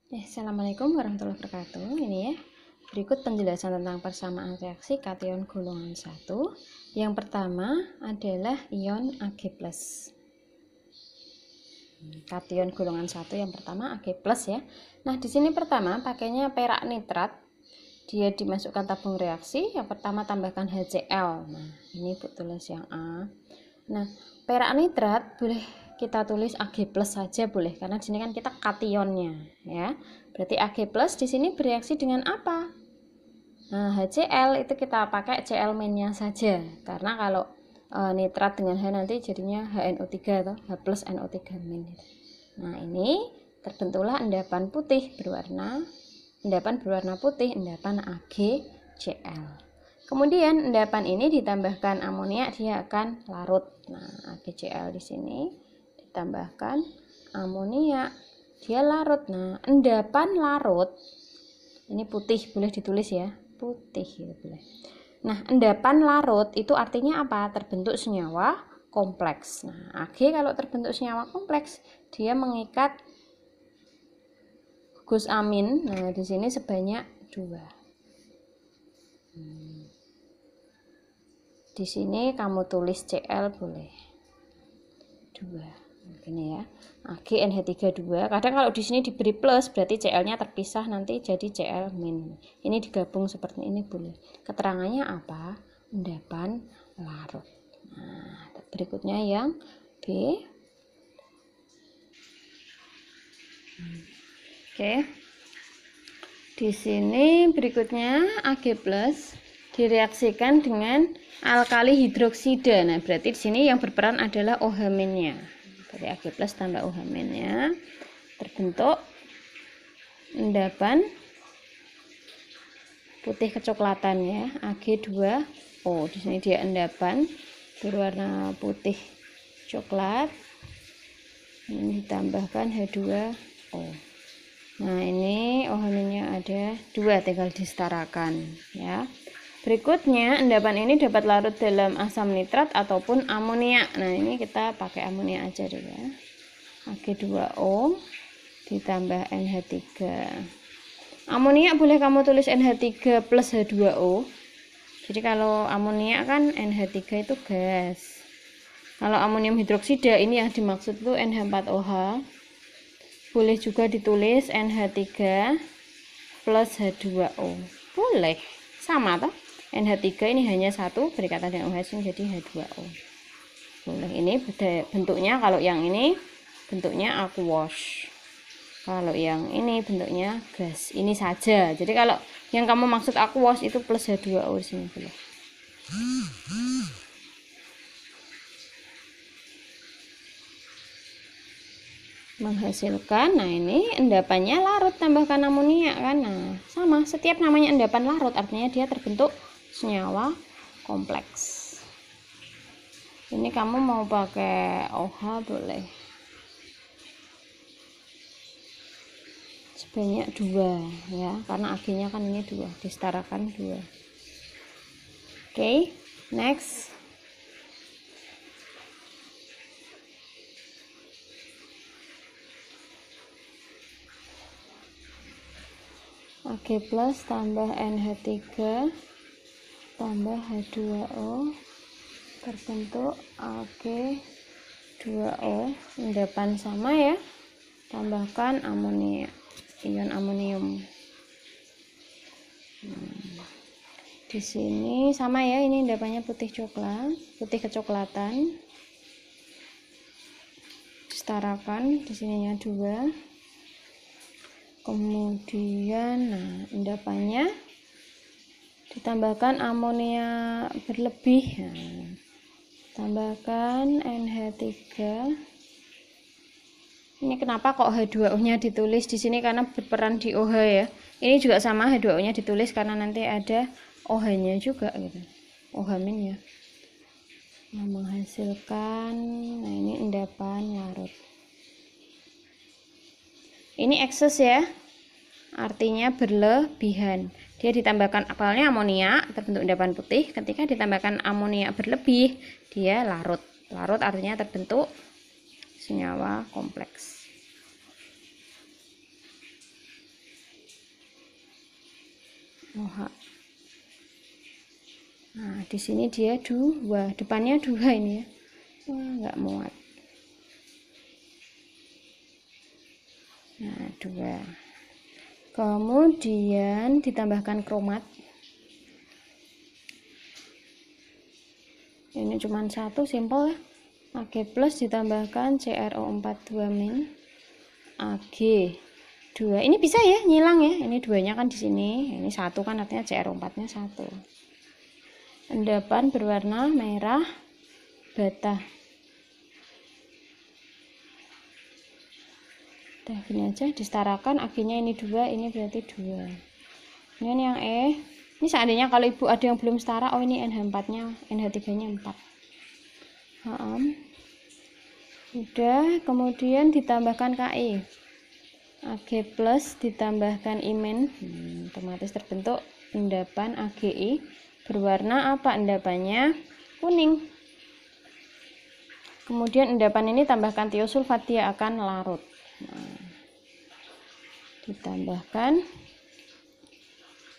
Assalamualaikum warahmatullahi wabarakatuh. Ini ya, berikut penjelasan tentang persamaan reaksi kation golongan 1. Yang pertama adalah ion Ag+. Kation golongan 1 yang pertama Ag+ ya. Nah, di sini pertama pakainya perak nitrat. Dia dimasukkan tabung reaksi. Yang pertama tambahkan HCl. Nah, ini Bu tulis yang A. Nah, perak nitrat boleh kita tulis Ag+ saja boleh, karena di sini kan kita kationnya ya. Berarti Ag+ di sini bereaksi dengan apa? Nah, HCl itu kita pakai Cl- saja, karena kalau nitrat dengan H nanti jadinya HNO3 atau H+ NO3-. Nah, ini terbentuklah endapan berwarna putih, endapan AgCl. Kemudian endapan ini ditambahkan amonia, dia akan larut. Nah, AgCl di sini ditambahkan amonia, dia larut. Nah, endapan larut ini putih, boleh ditulis ya, putih ya boleh. Nah, endapan larut itu artinya apa? Terbentuk senyawa kompleks. Nah, Ag kalau terbentuk senyawa kompleks, dia mengikat gugus amin. Nah, di sini sebanyak 2. Di sini kamu tulis Cl boleh 2. Begini ya. AgNH3 2. Kadang kalau di sini diberi plus berarti Cl-nya terpisah, nanti jadi Cl-. Ini digabung seperti ini boleh. Keterangannya apa? Endapan larut. Nah, berikutnya yang B. Oke. Di sini berikutnya Ag+ direaksikan dengan alkali hidroksida. Nah, berarti di sini yang berperan adalah OH-nya. Berarti Ag+ tambah OH-nya terbentuk endapan putih kecoklatan ya, Ag2O. Di sini dia endapan berwarna putih coklat. Ini ditambahkan H2O. Nah, ini OH-nya ada 2, tinggal disetarakan ya. Berikutnya, endapan ini dapat larut dalam asam nitrat ataupun amonia. Nah, ini kita pakai amonia aja dulu ya. Ag2O ditambah NH3. Amonia boleh kamu tulis NH3 plus H2O. Jadi kalau amonia kan NH3 itu gas. Kalau amonium hidroksida ini yang dimaksud itu NH4OH. Boleh juga ditulis NH3 plus H2O. Boleh. Sama toh? NH3 ini hanya satu berikatan dengan OH jadi H2O. Boleh. Ini bentuknya, kalau yang ini bentuknya aqueous. Kalau yang ini bentuknya gas. Ini saja. Jadi kalau yang kamu maksud aqueous itu plus H2O di sini boleh. Menghasilkan, nah ini endapannya larut tambahkan amonia kan. Nah, sama, setiap namanya endapan larut artinya dia terbentuk senyawa kompleks. Ini kamu mau pakai OH boleh sebanyak 2 ya, karena Ag-nya kan ini 2, disetarakan 2. Oke, next. Ag+ tambah NH3 tambah H2O terbentuk Ag2O. Endapan sama ya, tambahkan amonia, ion amonium. Di sini sama ya, ini endapannya putih coklat, putih kecoklatan. Setarakan, di sininya 2. Kemudian nah, endapannya ditambahkan amonia berlebih. Nah, tambahkan NH3. Ini kenapa kok H2O-nya ditulis di sini, karena berperan di OH ya. Ini juga sama, H2O-nya ditulis karena nanti ada OH-nya juga gitu. OH-nya. Nah, menghasilkan, nah ini endapan larut. Ini ekses ya, artinya berlebihan. Dia ditambahkan awalnya amonia, terbentuk endapan putih. Ketika ditambahkan amonia berlebih, dia larut. Larut artinya terbentuk senyawa kompleks. OH. Nah, di sini dia 2, depannya 2 ini ya. Wah, nggak muat. Nah, 2. Kemudian ditambahkan kromat. Ini cuma 1, simpel ya. Ag plus ditambahkan CrO4 2- Ag 2. Ini bisa ya nyilang ya. Ini 2-nya kan di sini. Ini 1 kan artinya CrO4-nya 1. Endapan berwarna merah bata. Udah gini aja, disetarakan. Ag-nya ini 2, ini berarti 2. Ini yang ini seandainya kalau ibu ada yang belum setara, oh ini NH4-nya, NH3-nya 4. Udah, kemudian ditambahkan Ki. Ag plus ditambahkan Imen, otomatis terbentuk endapan Agi. Berwarna apa endapannya? Kuning. Kemudian endapan ini tambahkan tiosulfat, dia akan larut. Nah, ditambahkan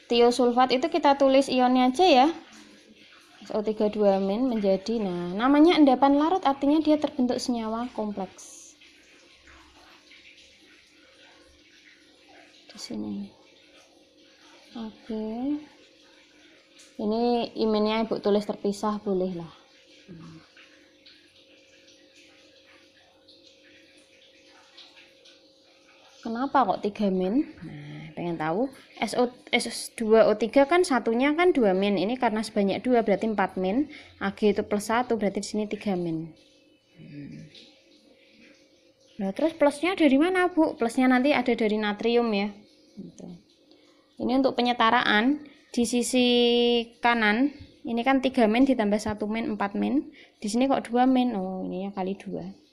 tiosulfat itu kita tulis ionnya aja ya. SO3 menjadi, nah namanya endapan larut artinya dia terbentuk senyawa kompleks. Di sini. Oke. Ini imennya ibu tulis terpisah boleh lah. Kenapa kok 3 min? Nah, pengen tahu. S2O3 kan satunya kan 2 min. Ini karena sebanyak 2 berarti 4 min. Ag itu plus 1 berarti di sini 3 min. Nah, terus plusnya dari mana, Bu? Plusnya nanti ada dari natrium ya. Gitu. Ini untuk penyetaraan di sisi kanan. Ini kan 3 min ditambah 1 min 4 min. Di sini kok 2 min. Oh, ininya kali 2.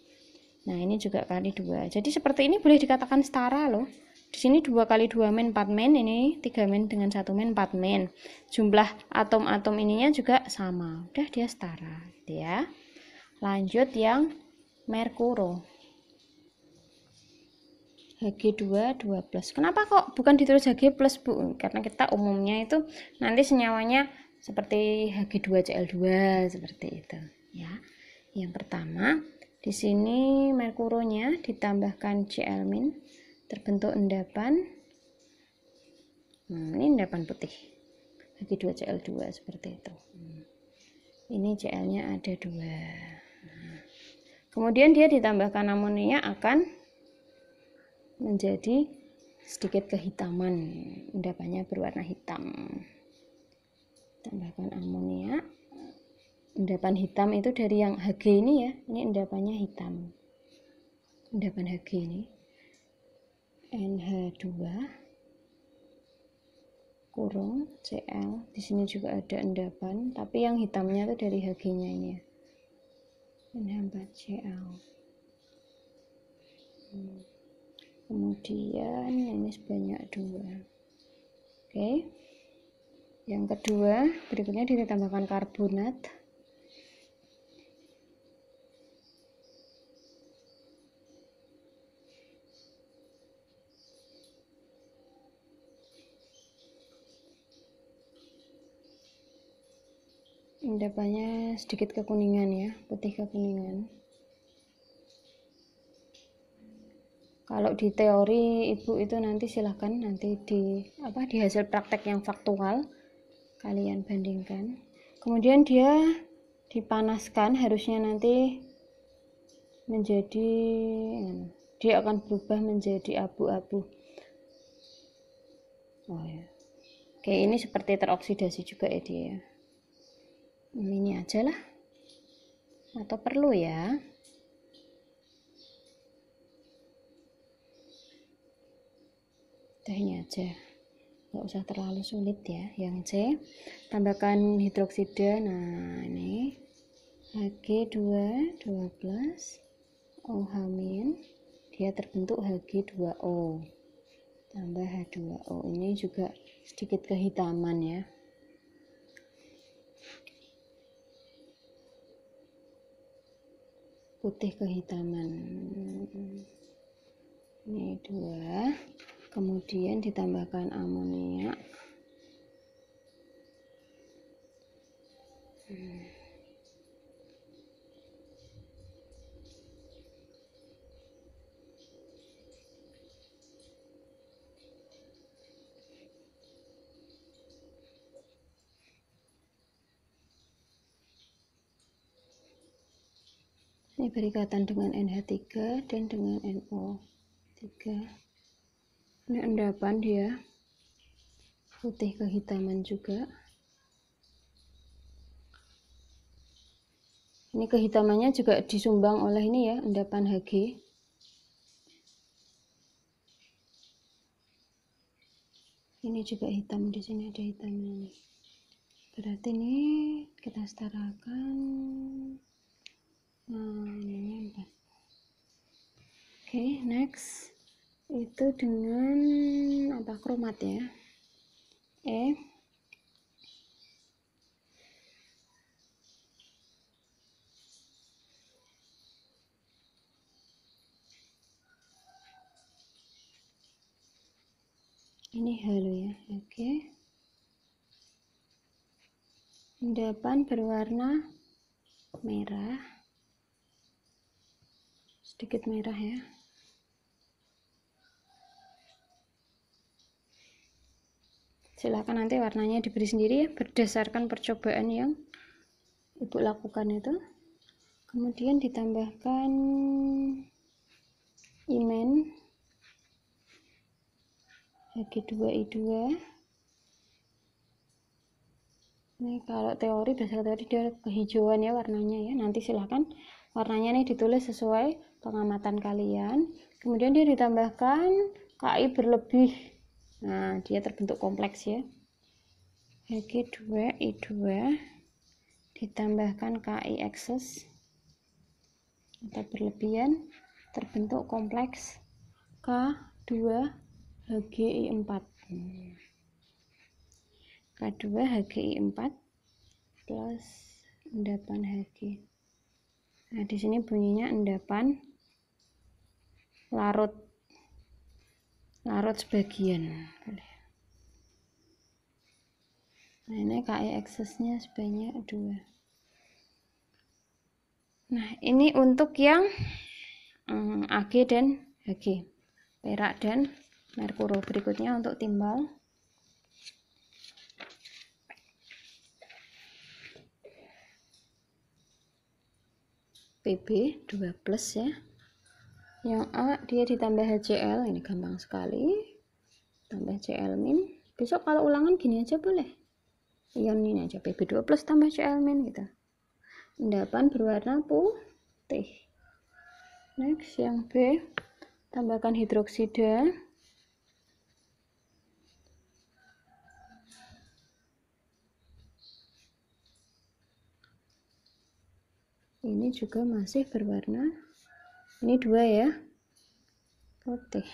Nah, ini juga kali 2. Jadi seperti ini boleh dikatakan setara loh. Di sini 2 kali 2 min 4 min, ini 3 min dengan 1 min 4 min. Jumlah atom-atom ininya juga sama. Udah dia setara, ya. Lanjut yang merkuro. Hg2 2+. Kenapa kok bukan ditulis Hg+, Bu? Karena kita umumnya itu nanti senyawanya seperti Hg2Cl2 seperti itu, ya. Yang pertama, di sini merkuronya ditambahkan Cl-, terbentuk endapan. Ini endapan putih. Hg2Cl2 seperti itu. Ini Cl-nya ada 2. Kemudian dia ditambahkan amonia akan menjadi sedikit kehitaman. Endapannya berwarna hitam. Tambahkan amonia. Endapan hitam itu dari yang Hg ini ya. Ini endapannya hitam. Endapan Hg ini. NH2 kurung Cl. Di sini juga ada endapan, tapi yang hitamnya itu dari Hg-nya ini ya. NH4Cl. Kemudian ini sebanyak 2. Oke. Yang kedua, berikutnya ditambahkan karbonat. Endapannya sedikit kekuningan ya, putih kekuningan. Kalau di teori ibu itu nanti silahkan nanti di hasil praktek yang faktual kalian bandingkan. Kemudian dia dipanaskan, harusnya nanti dia akan berubah menjadi abu-abu. Oh ya. Oke, ini seperti teroksidasi juga ya dia ya. Ini aja lah. Atau perlu ya? Udah ini aja. Nggak usah terlalu sulit ya. Yang C, tambahkan hidroksida. Nah, ini Hg2 2+, OH-, dia terbentuk Hg2O. Tambah H2O. Ini juga sedikit kehitaman ya. Putih kehitaman. Ini 2. Kemudian ditambahkan amonia. Ini berikatan dengan NH3 dan dengan NO3. Ini endapan dia, putih kehitaman juga. Ini kehitamannya juga disumbang oleh ini ya, endapan Hg. Ini juga hitam, di sini ada hitamnya nih. Berarti ini kita setarakan. Nah, ini 4. Oke, next. Itu dengan apa, kromat ya. Ini halo ya. Oke. Endapan berwarna merah, sedikit merah ya. Silakan nanti warnanya diberi sendiri ya, berdasarkan percobaan yang ibu lakukan itu. Kemudian ditambahkan imen Hg2I2. Ini kalau teori, dasar teori dia kehijauan ya warnanya ya. Nanti silahkan warnanya nih ditulis sesuai pengamatan kalian. Kemudian dia ditambahkan Ki berlebih. Nah, dia terbentuk kompleks ya. Hg2I2 ditambahkan Ki ekses atau berlebihan, terbentuk kompleks K2HgI4. K2HgI4 plus endapan Hg. Nah, di sini bunyinya endapan larut sebagian. Nah, ini Ki eksesnya sebanyak 2. Nah, ini untuk yang Ag dan Hg, perak dan merkuro. Berikutnya untuk timbal. Pb 2 plus ya. Yang A dia ditambah HCl, ini gampang sekali. Tambah Cl min. Besok kalau ulangan gini aja boleh. Ion ini aja, Pb 2 plus tambah Cl min gitu. Endapan berwarna putih. Next yang B, tambahkan hidroksida. Ini juga masih berwarna, ini 2 ya, putih.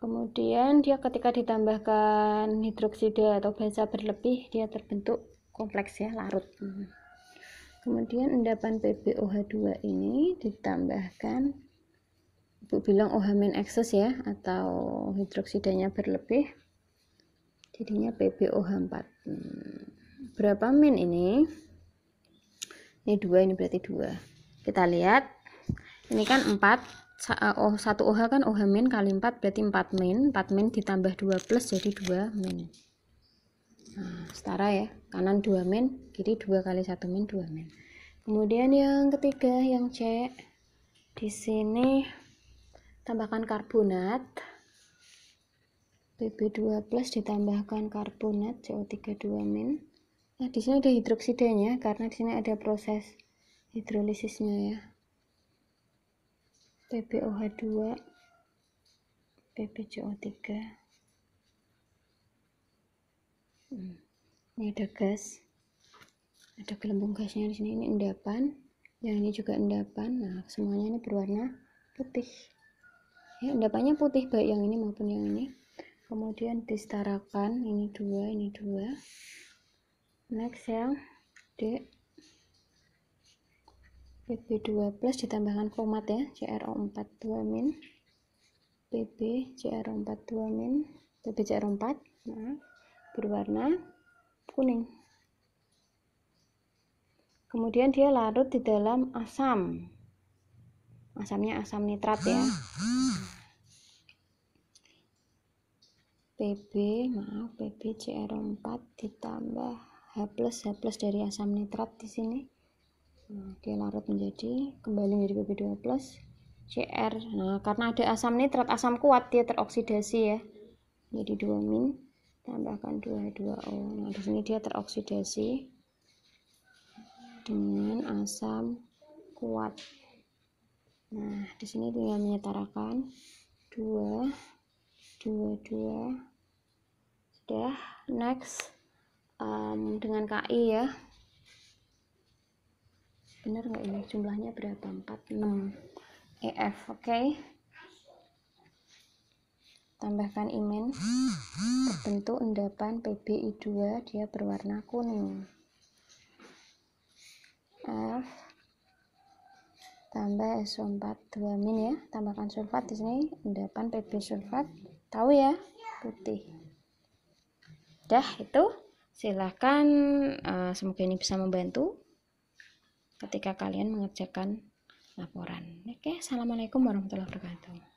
Kemudian dia ketika ditambahkan hidroksida atau basa berlebih, dia terbentuk kompleks ya, larut. Kemudian endapan PbOH2 ini ditambahkan, ibu bilang OH- ekses ya, atau hidroksidanya berlebih, jadinya PbOH4. Berapa min ini? Ini 2, ini berarti 2. Kita lihat, ini kan 4, 1 OH kan OH min kali 4 berarti 4 min, 4 min ditambah 2 plus jadi 2 min. Nah, setara ya, kanan 2 min, kiri 2 kali 1 min, 2 min. Kemudian yang ketiga, yang C, di sini tambahkan karbonat, Pb2 plus ditambahkan karbonat CO3 2 min. Nah, di sini ada hidroksidanya karena di sini ada proses hidrolisisnya ya. PbOH2, PbCO3. Ini ada gas, ada gelembung gasnya di sini. Ini endapan, yang ini juga endapan. Nah, semuanya ini berwarna putih. Ya, endapannya putih baik yang ini maupun yang ini. Kemudian disetarakan, ini 2, ini 2. Next yang D, Pb2 plus ditambahkan kromat ya, CrO4 2 min, Pb CrO4 2 min, Pb CrO4, nah, berwarna kuning. Kemudian dia larut di dalam asam. Asamnya asam nitrat ya. Pb CrO4 ditambah H plus dari asam nitrat di sini. Nah, dia larut kembali menjadi Pb2 plus Cr. Nah, karena ada asam nitrat, asam kuat, dia teroksidasi ya. Jadi 2 min tambahkan 2H2O. Nah, di sini dia teroksidasi dengan asam kuat. Nah, di sini tinggal menyetarakan 2 2 sudah. Next dengan KI ya. Benar nggak ini jumlahnya berapa? 46 EF. Oke. Tambahkan imen, terbentuk endapan PbI2, dia berwarna kuning. F tambah SO4 2 min ya, tambahkan sulfat. Di sini endapan Pb sulfat, tahu ya, putih. Dah itu, silahkan, semoga ini bisa membantu ketika kalian mengerjakan laporan. Oke, assalamualaikum warahmatullahi wabarakatuh.